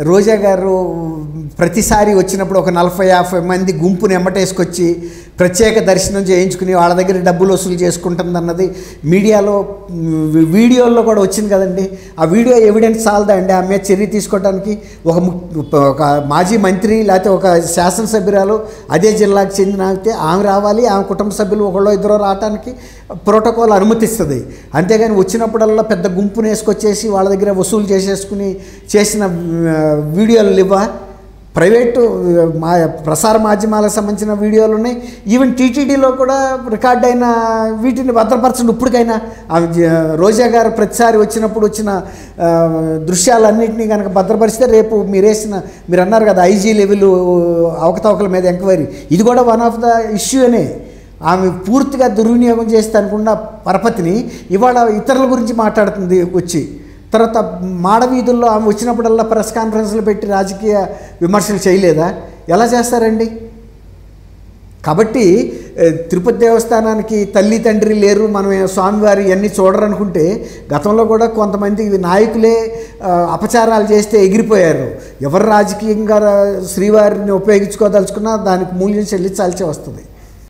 రోజా గారు ప్రతిసారి వచ్చినప్పుడు ఒక 40-50 మంది గుంపుని ఎమ్మటేసుకొచ్చి ప్రత్యేక దర్శనం చేయించుకుని వాళ్ళ దగ్గర డబ్బులు వసూలు చేసుకుంటుందన్నది మీడియాలో వీడియోల్లో కూడా వచ్చింది కదండి. ఆ వీడియో ఎవిడెన్స్ చాలదా అండి ఆమె మీద చర్య తీసుకోవడానికి? ఒక మాజీ మంత్రి లేకపోతే ఒక శాసనసభ్యురాలు అదే జిల్లాకు చెందిన అయితే ఆమె రావాలి, ఆమె కుటుంబ సభ్యులు ఒకళ్ళో ఇద్దరు రావడానికి ప్రోటోకాల్ అనుమతిస్తుంది. అంతేగాని వచ్చినప్పుడల్లా పెద్ద గుంపుని వేసుకొచ్చేసి వాళ్ళ దగ్గర వసూలు చేసేసుకుని చేసిన వీడియోలు ఇవ్వ. ప్రైవేటు ప్రసార మాధ్యమాలకు సంబంధించిన వీడియోలు ఉన్నాయి. ఈవెన్ టీటీడీలో కూడా రికార్డ్ అయిన వీటిని భద్రపరచండి. ఇప్పటికైనా రోజా గారు ప్రతిసారి వచ్చినప్పుడు వచ్చిన దృశ్యాలన్నింటినీ కనుక భద్రపరిస్తే రేపు మీరు అన్నారు కదా ఐజీ లెవెల్ అవకతవకల మీద ఎంక్వైరీ, ఇది కూడా వన్ ఆఫ్ ద ఇష్యూ అనే. ఆమె పూర్తిగా దుర్వినియోగం చేస్తే అనుకున్న పరపతిని ఇవాళ ఇతరుల గురించి మాట్లాడుతుంది వచ్చి. తర్వాత మాడవీధుల్లో ఆమె వచ్చినప్పుడల్లా ప్రెస్ కాన్ఫరెన్స్లు పెట్టి రాజకీయ విమర్శలు చేయలేదా? ఎలా చేస్తారండి? కాబట్టి తిరుపతి దేవస్థానానికి తల్లి తండ్రి లేరు, మనం స్వామివారి ఇవన్నీ చూడరనుకుంటే గతంలో కూడా కొంతమంది నాయకులే అపచారాలు చేస్తే ఎగిరిపోయారు. ఎవరు రాజకీయంగా శ్రీవారిని ఉపయోగించుకోదలుచుకున్నా దానికి మూల్యం చెల్లించాల్సి వస్తుంది.